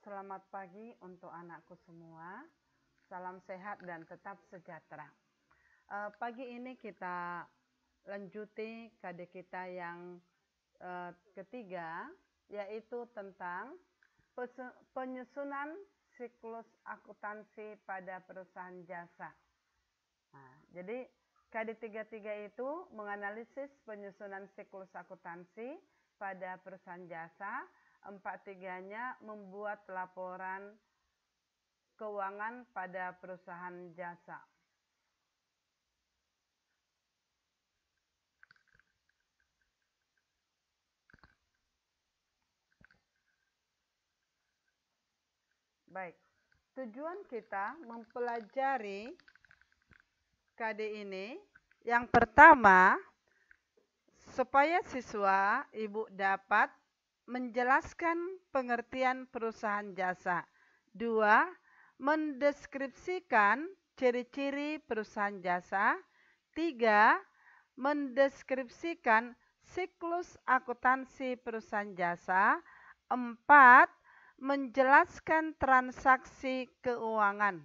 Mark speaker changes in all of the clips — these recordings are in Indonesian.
Speaker 1: Selamat pagi untuk anakku semua. Salam sehat dan tetap sejahtera. Pagi ini kita lanjuti KD kita yang ketiga, yaitu tentang penyusunan siklus akuntansi pada perusahaan jasa. Nah, jadi KD 33 itu menganalisis penyusunan siklus akuntansi pada perusahaan jasa. 43-nya membuat laporan keuangan pada perusahaan jasa. Baik, tujuan kita mempelajari KD ini yang pertama, supaya siswa ibu dapat menjelaskan pengertian perusahaan jasa. 2. Mendeskripsikan ciri-ciri perusahaan jasa. 3. Mendeskripsikan siklus akuntansi perusahaan jasa. 4. Menjelaskan transaksi keuangan.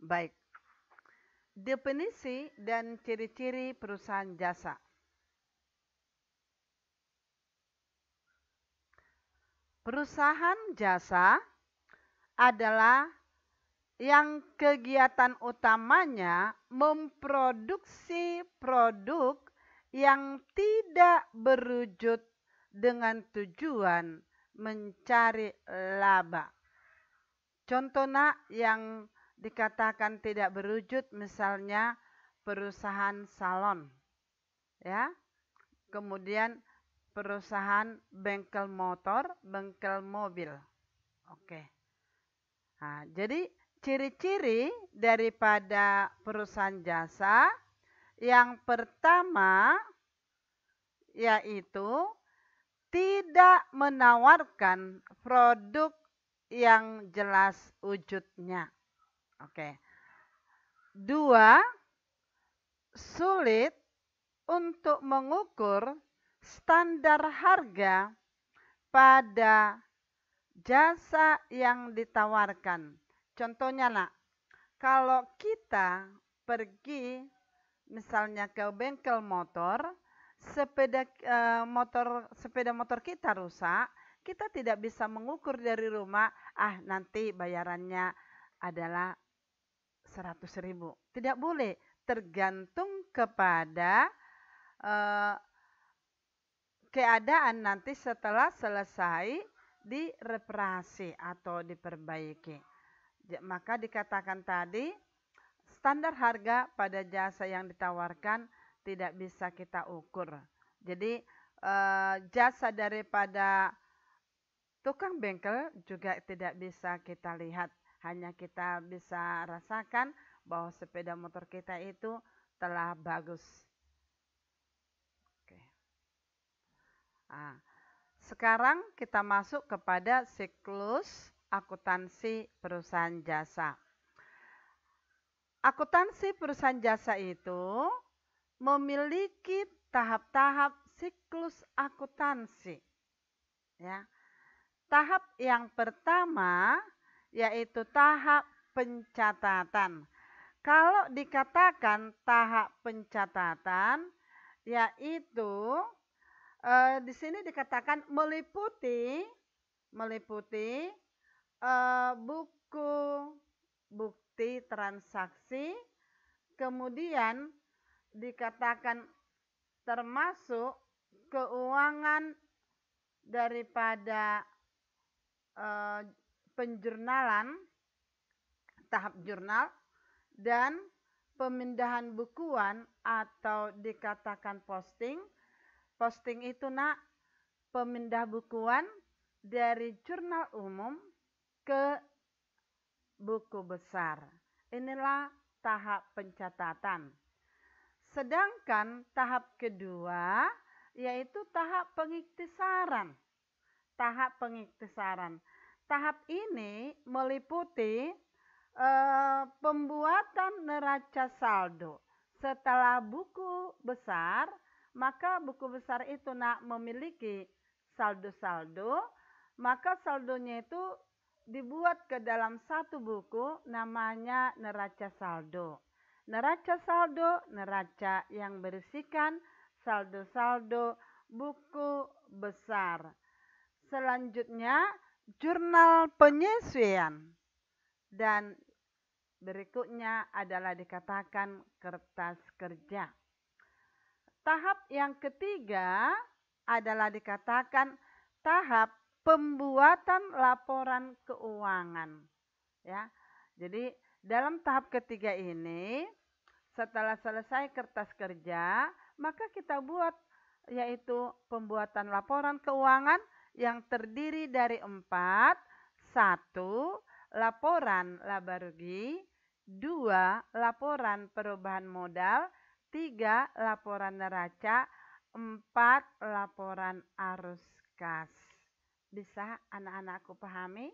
Speaker 1: Baik. Definisi dan ciri-ciri perusahaan jasa. Perusahaan jasa adalah yang kegiatan utamanya memproduksi produk yang tidak berwujud dengan tujuan mencari laba. Contohnya yang dikatakan tidak berwujud, misalnya perusahaan salon, ya, kemudian perusahaan bengkel motor, bengkel mobil. Oke. Nah, jadi ciri-ciri daripada perusahaan jasa yang pertama yaitu tidak menawarkan produk yang jelas wujudnya. Oke. 2, sulit untuk mengukur standar harga pada jasa yang ditawarkan. Contohnya nak, kalau kita pergi misalnya ke bengkel motor, sepeda motor kita rusak, kita tidak bisa mengukur dari rumah, nanti bayarannya adalah 100.000. Tidak boleh, tergantung kepada keadaan nanti setelah selesai direparasi atau diperbaiki. Maka dikatakan tadi, standar harga pada jasa yang ditawarkan tidak bisa kita ukur. Jadi jasa daripada tukang bengkel juga tidak bisa kita lihat. Hanya kita bisa rasakan bahwa sepeda motor kita itu telah bagus. Oke. Nah, sekarang kita masuk kepada siklus akuntansi perusahaan jasa. Akuntansi perusahaan jasa itu memiliki tahap-tahap siklus akuntansi. Ya. Tahap yang pertama yaitu tahap pencatatan. Kalau dikatakan tahap pencatatan, yaitu di sini dikatakan meliputi buku bukti transaksi, kemudian dikatakan termasuk keuangan daripada penjurnalan, tahap jurnal, dan pemindahan bukuan atau dikatakan posting. Posting itu nak, pemindah bukuan dari jurnal umum ke buku besar. Inilah tahap pencatatan. Sedangkan tahap kedua yaitu tahap pengiktisaran. Tahap pengiktisaran. Tahap ini meliputi pembuatan neraca saldo. Setelah buku besar, maka buku besar itu nak memiliki saldo-saldo, maka saldonya itu dibuat ke dalam satu buku namanya neraca saldo. Neraca saldo, neraca yang berisikan saldo-saldo buku besar. Selanjutnya, jurnal penyesuaian. Dan berikutnya adalah dikatakan kertas kerja. Tahap yang ketiga adalah dikatakan tahap pembuatan laporan keuangan. Ya. Jadi dalam tahap ketiga ini, setelah selesai kertas kerja, maka kita buat yaitu pembuatan laporan keuangan yang terdiri dari 4. 1. Laporan laba rugi. 2. Laporan perubahan modal. 3. Laporan neraca. 4. Laporan arus kas. Bisa anak-anakku pahami?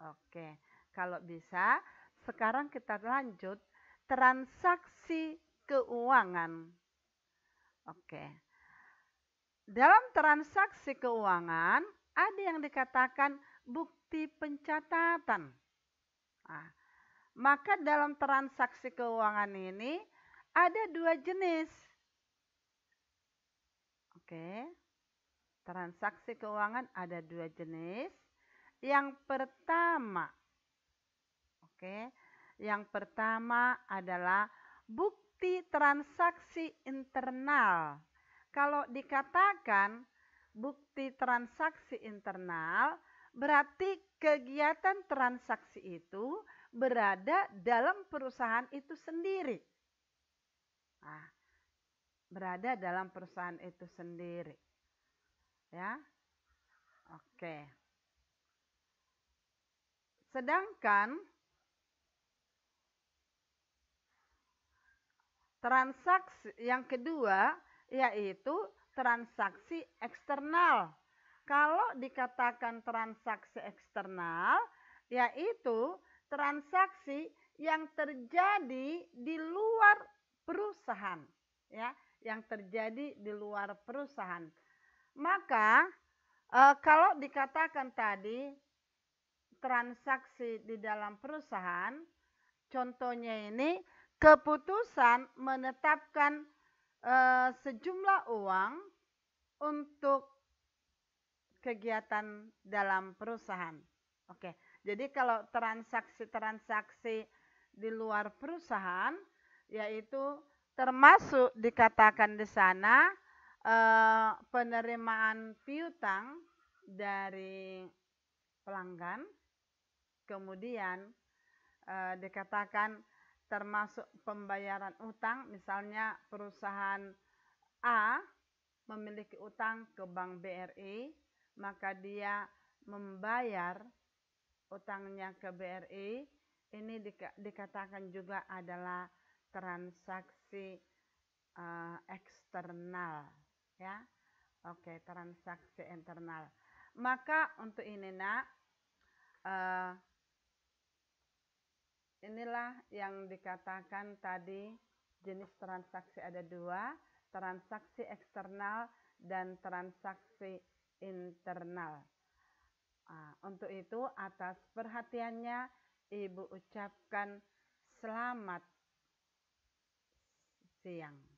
Speaker 1: Oke, kalau bisa, sekarang kita lanjut transaksi keuangan. Oke. Dalam transaksi keuangan, ada yang dikatakan bukti pencatatan. Nah, maka dalam transaksi keuangan ini ada 2 jenis. Oke. Transaksi keuangan ada 2 jenis. Yang pertama, yang pertama adalah bukti transaksi internal. Kalau dikatakan bukti transaksi internal, berarti kegiatan transaksi itu berada dalam perusahaan itu sendiri. Nah, berada dalam perusahaan itu sendiri. Ya. Oke. Sedangkan transaksi yang kedua yaitu transaksi eksternal. Kalau dikatakan transaksi eksternal, yaitu transaksi yang terjadi di luar perusahaan, ya, yang terjadi di luar perusahaan. Maka kalau dikatakan tadi transaksi di dalam perusahaan, contohnya ini keputusan menetapkan sejumlah uang untuk kegiatan dalam perusahaan. Oke, jadi kalau transaksi-transaksi di luar perusahaan, yaitu termasuk dikatakan di sana penerimaan piutang dari pelanggan, kemudian dikatakan termasuk pembayaran utang, misalnya perusahaan A memiliki utang ke Bank BRI, maka dia membayar utangnya ke BRI, ini dikatakan juga adalah transaksi eksternal, ya. Oke, transaksi internal. Maka untuk ini nak, inilah yang dikatakan tadi jenis transaksi ada 2, transaksi eksternal dan transaksi internal. Untuk itu atas perhatiannya Ibu ucapkan selamat siang.